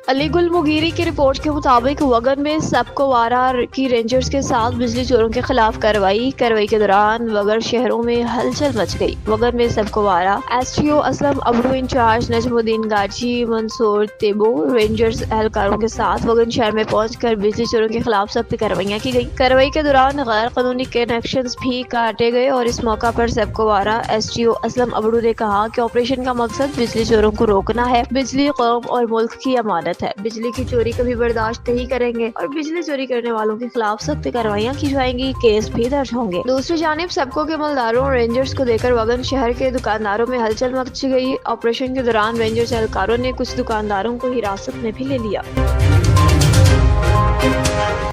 علی گل مغیری کی رپورٹ کے مطابق وگن میں سبکوارا کی رینجرز کے ساتھ بجلی چوروں کے خلاف کارروائی کے دوران وگر شہروں میں ہلچل مچ گئی۔ وگن میں سبکوارا S T O Aslam Abro incharge Najam uddin Gaji منصور تیبو رینجرز اہلکاروں کے ساتھ وگن شہر میں پہنچ کر بجلی چوروں کے خلاف سخت کارروائیاں کی گئی۔ کارروائی کے دوران غیر قانونی کنیکشنز بھی کاٹے گئے اور اس موقع پر سبکوارا S T O Aslam Abro نے کہا کہ آپریشن کا مقصد بجلی چوروں کو روکنا ہے۔ بجلی قوم اور ملک کی امانت ہے، بجلی کی چوری کبھی برداشت نہیں کریں گے اور بجلی چوری کرنے والوں کے خلاف سخت کارروائیاں کی جائیں گی، کیس بھی درج ہوں گے۔ دوسری جانب سبکو کے مالداروں اور رینجرز کو دیکھ کر وگن شہر کے دکانداروں میں ہلچل مچ گئی۔ آپریشن کے دوران رینجرز اہلکاروں نے کچھ دکانداروں کو حراست میں بھی لے لیا۔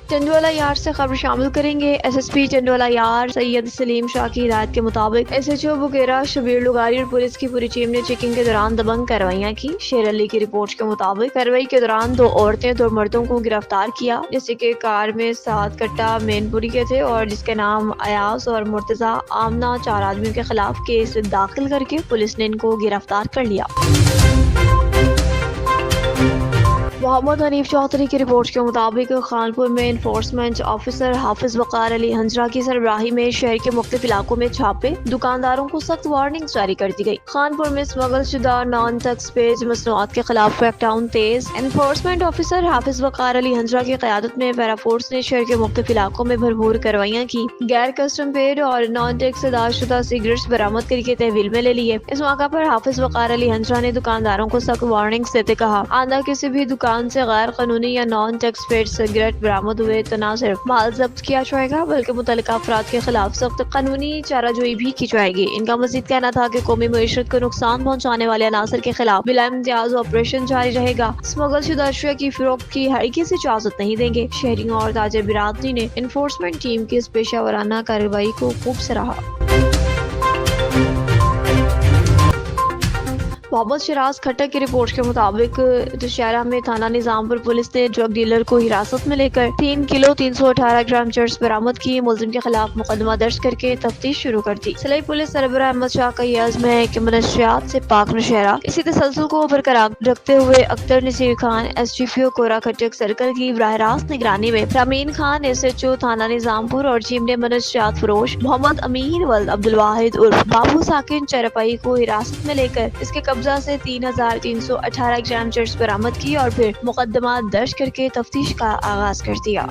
چندوالا یار سے خبر شامل کریں گے۔ ایس ایس پی چندوالا یار سید سلیم شاہ کی ہدایت کے مطابق ایس ایچ او بکیرا شبیر لغاری اور پولیس کی پوری ٹیم نے چیکنگ کے دوران دبنگ کارروائیاں کی۔ شیر علی کی رپورٹ کے مطابق کارروائی کے دوران 2 عورتیں 2 مردوں کو گرفتار کیا، جیسے کہ کار میں 7 کٹا مین پوری کے تھے اور جس کے نام ایاز اور مرتضی آمنہ 4 آدمیوں کے خلاف کیس داخل کر کے پولیس نے ان کو گرفتار کر لیا۔ محمد حنیف چودھری کی رپورٹ کے مطابق خانپور میں انفورسمنٹ آفیسر حافظ وقار علی ہنجرا کی سربراہی میں شہر کے مختلف علاقوں میں چھاپے، دکانداروں کو سخت وارننگ جاری کر دی گئی۔ خانپور میں اسمگل شدہ نان ٹیکس پیڈ مصنوعات کے خلاف کریک ڈاؤن تیز۔ انفورسمنٹ آفیسر حافظ وقار علی ہنجرا کی قیادت میں پیرا فورس نے شہر کے مختلف علاقوں میں بھرپور کارروائیاں کی، غیر کسٹم پیڈ اور نان ٹیکس ادا شدہ سگریٹس برآمد کر کے تحویل میں لے لیے۔ اس موقع پر حافظ وقار علی ہنجرا نے دکانداروں کو سخت وارننگ دیتے کہا، آئندہ کسی بھی دکان سے غیر قانونی یا نان ٹیکس پیڈ سگریٹ برآمد ہوئے تو نہ صرف مال ضبط کیا جائے گا بلکہ متعلقہ افراد کے خلاف سخت قانونی چارہ جوئی بھی کی جائے گی۔ ان کا مزید کہنا تھا کہ قومی معیشت کو نقصان پہنچانے والے عناصر کے خلاف بلا امتیاز آپریشن جاری رہے گا۔ اسمگل شدہ اشیاء کی فروخت کی ہرگز اجازت نہیں دیں گے۔ شہریوں اور تاجر برادری نے انفورسمنٹ ٹیم کی اس پیشہ ورانہ کارروائی کو خوب سراہا۔ محمد شراز کھٹک کی رپورٹ کے مطابق دشہرہ میں تھانہ نظامپور پولیس نے ڈرگ ڈیلر کو حراست میں لے کر 3 کلو 318 گرام چرس برآمد کی۔ ملزم کے خلاف مقدمہ درج کر کے تفتیش شروع کر دی۔ صلاحی پولیس سربراہ احمد شاہ کا یہ عزم ہے کہ منشیات سے پاک نوشہرہ۔ اسی تسلسل کو برقرار رکھتے ہوئے Akhtar Naseer Khan S D P O Kora Khattak circle کی براہ راست نگرانی میں Rameen Khan S H O تھانہ نظامپور اور ٹیم نے منشیات فروش محمد امین ولد عبدالواحد عرف بابو ساکن چرپائی کو حراست میں لے کر اس کے قبضہ سے 3318 گرام چرس برآمد کی اور پھر مقدمہ درج کر کے تفتیش کا آغاز کر دیا۔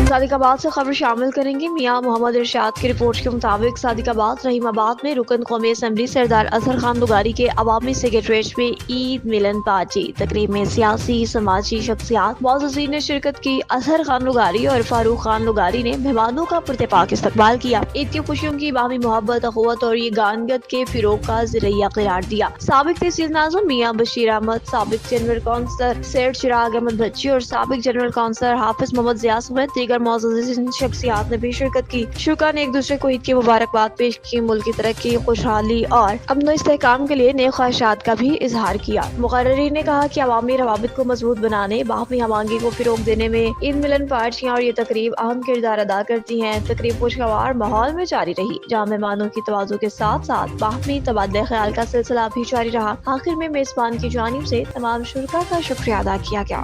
صادق آباد سے خبر شامل کریں گے۔ میاں محمد ارشاد کی رپورٹ کے مطابق صادق آباد رحیم آباد میں رکن قومی اسمبلی سردار اظہر خان لغاری کے عوامی سیکریٹریٹ میں عید ملن پارٹی تقریب میں سیاسی سماجی شخصیات معززین نے شرکت کی۔ اظہر خان لغاری اور فاروق خان لغاری نے مہمانوں کا پرتپاک استقبال کیا، عید کی خوشیوں کی باہمی محبت اخوت اور یگانگت کے فروغ کا ذریعہ قرار دیا۔ سابق تحصیل ناظم میاں بشیر احمد، سابق جنرل کونسلر سیٹ چراغ احمد بچی اور سابق جنرل کونسلر حافظ محمد ضیاء سمیت دیگر معززین شخصیات نے بھی شرکت کی۔ شرکاء نے ایک دوسرے کو عید کی مبارکباد پیش کی، ملک کی ترقی، خوشحالی اور امن و استحکام کے لیے نیک خواہشات کا بھی اظہار کیا۔ مقررین نے کہا کہ عوامی روابط کو مضبوط بنانے، باہمی ہم آہنگی کو فروغ دینے میں عید ملن پارٹیاں اور یہ تقریب اہم کردار ادا کرتی ہیں۔ تقریب خوشگوار ماحول میں جاری رہی، جہاں مہمانوں کی تواضع کے ساتھ ساتھ باہمی تبادلہ خیال کا سلسلہ بھی جاری رہا۔ آخر میں میزبان کی جانب سے تمام شرکاء کا شکریہ ادا کیا گیا۔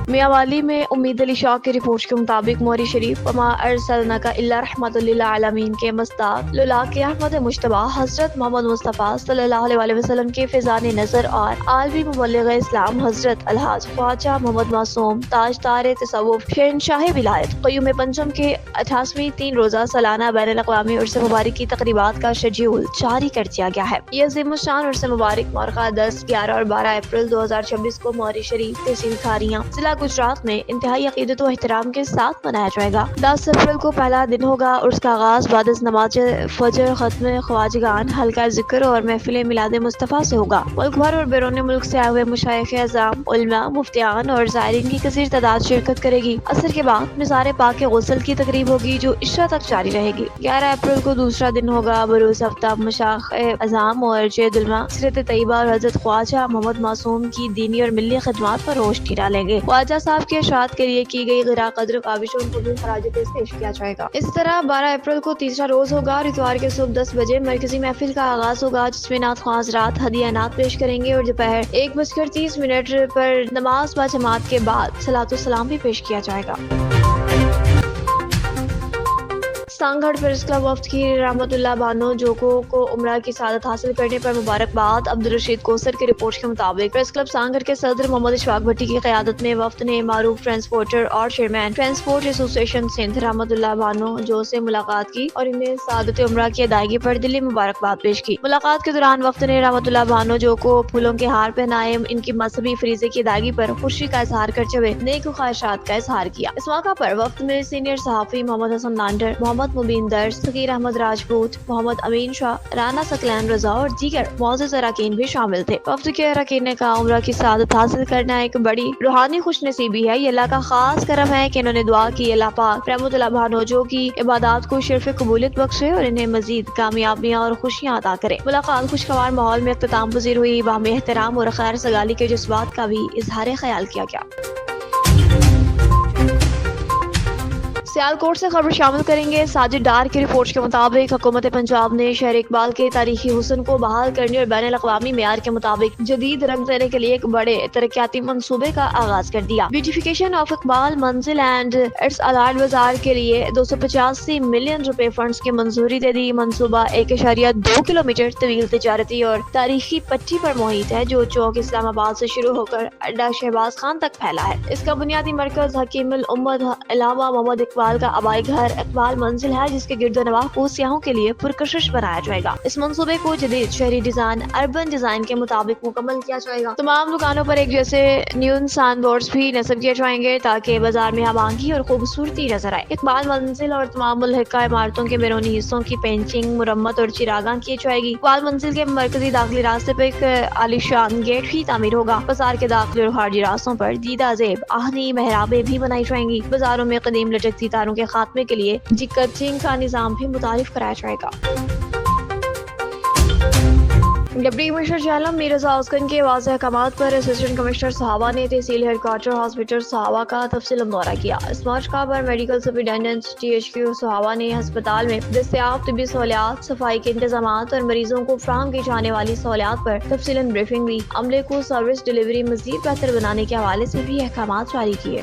میاں والی میں امید علی شاہ کی رپورٹ کے مطابق موری شریف وما ارسلناک الا رحمۃ للعالمین کے مصداق لولاک احمد مجتبی حضرت محمد مصطفیٰ صلی اللہ علیہ وسلم کے فیضان نظر اور عالمی مبلغ اسلام حضرت الحاج خواجہ محمد معصوم تاجدار تصوف شہنشاہ ولایت قیوم پنجم کے 88ویں 3 روزہ سالانہ بین الاقوامی عرس مبارک کی تقریبات کا شیڈیول جاری کر دیا گیا ہے۔ یہ عظیم الشان عرس مبارک مورخہ 10، 11 اور 12 اپریل 2026 کو موری شریف تحصیل کھاریاں ضلع گجرات میں انتہائی عقیدت و احترام کے ساتھ منایا جائے گا۔ 10 اپریل کو پہلا دن ہوگا۔ عرس کا آغاز بعد از نماز فجر ختم خواجگان، حلقہ ذکر اور محفل میلاد مصطفیٰ سے ہوگا۔ ملک بھر اور بیرون ملک سے آئے ہوئے مشائخ اعظام، علماء، مفتیان اور زائرین کی کثیر تعداد شرکت کرے گی۔ عصر کے بعد مزار پاک کے غسل کی تقریب ہوگی جو عشاء تک جاری رہے گی۔ 11 اپریل کو دوسرا دن ہوگا۔ بروز ہفتہ مشائخ اعظام اور جید علماء سیرت طیبہ اور حضرت خواجہ محمد معصوم کی دینی اور ملی خدمات پر روشنی ڈالیں گے۔ خواجہ صاحب کے اشاعت کے لیے کی گئی غیر قدر کاوشوں کو بھی خراج تحسین پیش کیا جائے گا۔ اس طرح 12 اپریل کو تیسرا روز ہوگا اور اتوار کے صبح 10 بجے مرکزی محفل کا آغاز ہوگا، جس میں نعت خواں حضرات ہدیہ نعت پیش کریں گے اور دوپہر 1:30 پر نماز با جماعت کے بعد صلاۃ السلام بھی پیش کیا جائے گا۔ سانگھڑ پریس کلب وفد کی رحمت اللہ بانو جوکو کو عمرہ کی سعادت حاصل کرنے پر مبارکباد۔ عبدالرشید کوثر کی رپورٹ کے مطابق پریس کلب سانگھڑ کے صدر محمد اشفاق بھٹی کی قیادت میں وفد نے معروف ٹرانسپورٹر اور چیئرمین ٹرانسپورٹ ایسوسی ایشن سندھ رحمت اللہ بانو جو سے ملاقات کی اور انہیں سعادت عمرہ کی ادائیگی پر دلی مبارکباد پیش کی۔ ملاقات کے دوران وفد نے رحمت اللہ بانو جو کو پھولوں کے ہار پہنائے، ان کی مذہبی فریضے کی ادائیگی پر خوشی کا اظہار کرتے ہوئے نیک خواہشات کا اظہار کیا۔ اس موقع پر وفد میں سینئر صحافی محمد حسن نانڈر، محمد مبین درس، فقیر احمد راجپوت، محمد امین شاہ، رانا سکلین رضا اور دیگر معزز اراکین بھی شامل تھے۔ وفد کے اراکین نے کہا عمرہ کی سعادت حاصل کرنا ایک بڑی روحانی خوش نصیبی ہے، یہ اللہ کا خاص کرم ہے کہ انہوں نے دعا کی اللہ پاک رحمت اللہ بانوجو کی عبادات کو شرف قبولیت بخشے اور انہیں مزید کامیابیاں اور خوشیاں عطا کرے۔ ملاقات خوشگوار ماحول میں اختتام پذیر ہوئی، باہمی احترام اور خیر سگالی کے جذبات کا بھی اظہار خیال کیا گیا۔ سیالکوٹ سے خبر شامل کریں گے۔ ساجد ڈار کی رپورٹ کے مطابق حکومت پنجاب نے شہر اقبال کے تاریخی حسن کو بحال کرنے اور بین الاقوامی معیار کے مطابق جدید رنگ دینے کے لیے ایک بڑے ترقیاتی منصوبے کا آغاز کر دیا۔ بیوٹیفیکیشن آف اقبال منزل اینڈ اٹس الائڈ بازار کے لیے 285 ملین روپے فنڈز کی منظوری دے دی۔ منصوبہ 1.2 کلومیٹر طویل تجارتی اور تاریخی پٹی پر محیط ہے، جو چوک اسلام آباد سے شروع ہو کر اڈا شہباز خان تک پھیلا ہے۔ اس کا بنیادی مرکز حکیم الامت علامہ محمد اقبال کا آبائی گھر اقبال منزل ہے، جس کے گرد و نواح کو سیاحوں کے لیے پرکشش بنایا جائے گا۔ اس منصوبے کو جدید شہری ڈیزائن اربن ڈیزائن کے مطابق مکمل کیا جائے گا۔ تمام دکانوں پر ایک جیسے نیون سائن بورڈز بھی نصب کیے جائیں گے تاکہ بازار میں ہمانگی اور خوبصورتی نظر آئے۔ اقبال منزل اور تمام ملحقہ عمارتوں کے بیرونی حصوں کی پینٹنگ، مرمت اور چراغاں کی جائے گی۔ اقبال منزل کے مرکزی داخلی راستے پر ایک عالیشان گیٹ بھی تعمیر ہوگا۔ بازار کے داخلی اور خارجی راستوں پر دیدہ زیب آہنی محرابیں بھی بنائی جائیں گی۔ بازاروں میں قدیم لچکتی تاروں کے خاتمے کے لیے ڈیکچنگ کا نظام بھی متعارف کرایا جائے گا۔ Deputy commissioner Jhelum Mirza skin کے واضح احکامات پر اسسٹنٹ کمشنر سہاوا نے تحصیل ہیڈ کوارٹر ہاسپٹل سہاوا کا تفصیل دورہ کیا۔ اس موقع پر میڈیکل سپرنٹینڈنٹ THQ سہاوا نے ہسپتال میں دستیاب طبی سہولیات، صفائی کے انتظامات اور مریضوں کو فراہم کی جانے والی سہولیات پر تفصیل بریفنگ دی۔ عملے کو سروس ڈیلیوری مزید بہتر بنانے کے حوالے سے بھی احکامات جاری کیے۔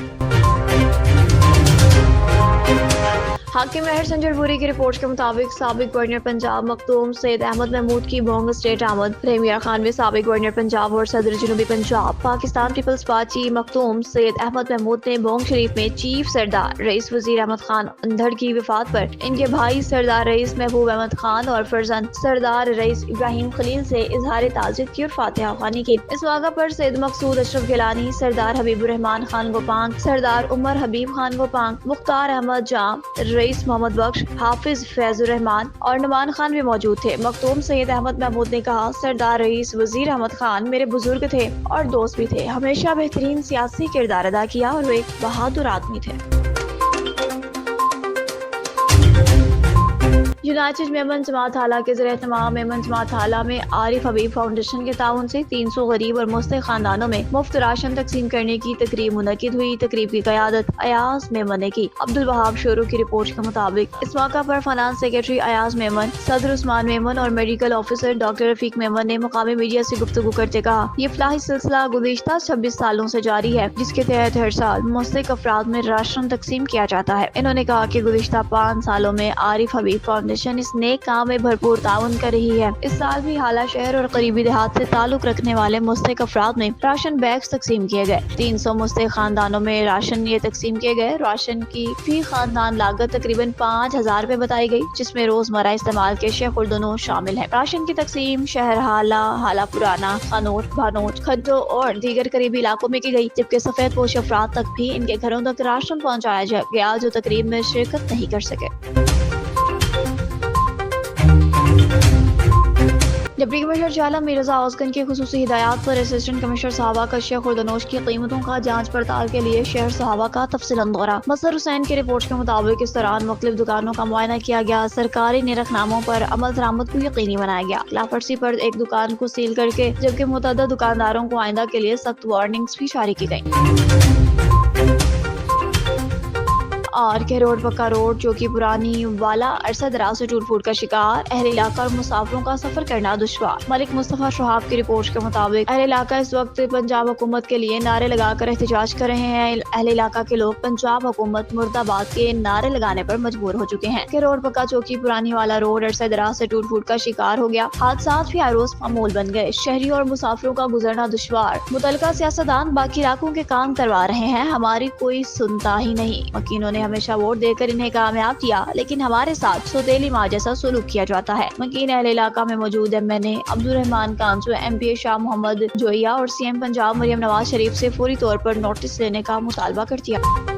حاکم مہر سنجر پوری کی رپورٹ کے مطابق سابق گورنر پنجاب مختوم سید احمد محمود کی بونگ اسٹیٹ آمد۔ پریمیئر خان میں سابق گورنر پنجاب اور صدر جنوبی پنجاب پاکستان پیپلز پارٹی مختوم سید احمد محمود نے بونگ شریف میں چیف سردار رئیس وزیر احمد خان اندھڑ کی وفات پر ان کے بھائی سردار رئیس محبوب احمد خان اور فرزند سردار رئیس ابراہیم خلیل سے اظہار تعزیت کی اور فاتحہ خوانی کی۔ اس موقع پر سید مقصود اشرف گیلانی، سردار حبیب الرحمان خان گوپانگ، سردار عمر حبیب خان گوپانگ، مختار احمد جام، رئیس محمد بخش، حافظ فیض الرحمان اور نعمان خان بھی موجود تھے۔ مختوم سید احمد محمود نے کہا سردار رئیس وزیر احمد خان میرے بزرگ تھے اور دوست بھی تھے، ہمیشہ بہترین سیاسی کردار ادا کیا اور وہ ایک بہادر آدمی تھے۔ یونائٹڈ میمن جماعت حالہ کے زیر اہتمام میمن جماعت حالہ میں عارف حبیب فاؤنڈیشن کے تعاون سے 300 غریب اور مستحق خاندانوں میں مفت راشن تقسیم کرنے کی تقریب منعقد ہوئی۔ تقریب کی قیادت ایاز میمن نے کی۔ عبدالوہاب شورو کی رپورٹ کے مطابق اس موقع پر فائنانس سیکرٹری ایاز میمن، صدر عثمان میمن اور میڈیکل آفیسر ڈاکٹر رفیق میمن نے مقامی میڈیا سے گفتگو کرتے کہا یہ فلاحی سلسلہ گزشتہ 26 سالوں سے جاری ہے، جس کے تحت ہر سال مستحق افراد میں راشن تقسیم کیا جاتا ہے۔ انہوں نے کہا کہ گزشتہ 5 سالوں میں عارف حبیب فاؤنڈیشن اس نیک کام میں بھرپور تعاون کر رہی ہے۔ اس سال بھی حالہ شہر اور قریبی دیہات سے تعلق رکھنے والے مستحق افراد میں راشن بیگز تقسیم کیے گئے۔ 300 مستحق خاندانوں میں راشن یہ تقسیم کیے گئے۔ راشن کی فی خاندان لاگت تقریباً 5000 روپے بتائی گئی، جس میں روزمرہ استعمال کے اشیاء خوردنوش شامل ہیں۔ راشن کی تقسیم شہر حالہ، حالہ پرانا، خانوٹ، بھانوٹ، کھڈو اور دیگر قریبی علاقوں میں کی گئی، جبکہ سفید پوش افراد تک بھی ان کے گھروں تک راشن پہنچایا گیا جو تقریب میں شرکت نہیں کر سکے۔ Deputy commissioner Jhelum Mirza skin کی خصوصی ہدایات پر اسسٹنٹ کمشنر سہاوا کا اشیاء خوردنوش کی قیمتوں کا جانچ پڑتال کے لیے شہر سہاوا کا تفصیل دورہ۔ مظہر حسین کی رپورٹ کے مطابق اس دوران مختلف دکانوں کا معائنہ کیا گیا، سرکاری نرخ ناموں پر عمل درآمد کو یقینی بنایا گیا۔ خلاف ورزی پر ایک دکان کو سیل کر کے جبکہ متعدد دکانداروں کو آئندہ کے لیے سخت وارننگز بھی جاری کی گئی۔ اور کہروڑ پکا روڈ جو کہ پرانی والا عرصہ دراز سے ٹوٹ پھوٹ کا شکار، اہل علاقہ اور مسافروں کا سفر کرنا دشوار۔ ملک مصطفیٰ شہاب کی رپورٹ کے مطابق اہل علاقہ اس وقت پنجاب حکومت کے لیے نعرے لگا کر احتجاج کر رہے ہیں۔ اہل علاقہ کے لوگ پنجاب حکومت مرد آباد کے نعرے لگانے پر مجبور ہو چکے ہیں۔ کہروڑ پکا چوکی پرانی والا روڈ عرصہ دراز سے ٹوٹ پھوٹ کا شکار ہو گیا، حادثات بھی ہر روز معمول بن گئے، شہریوں اور مسافروں کا گزرنا دشوار۔ متعلقہ سیاستدان باقی علاقوں کے کام کروا رہے ہیں، ہماری کوئی سنتا ہی نہیں۔ مکینوں نے ہمیشہ ووٹ دے کر انہیں کامیاب کیا، لیکن ہمارے ساتھ سوتیلی ماں جیسا سلوک کیا جاتا ہے۔ مکین اہل علاقہ میں موجود MNA عبدالرحمان کانچو، MP شاہ محمد جوئیہ اور CM پنجاب مریم نواز شریف سے فوری طور پر نوٹس لینے کا مطالبہ کرتی ہے۔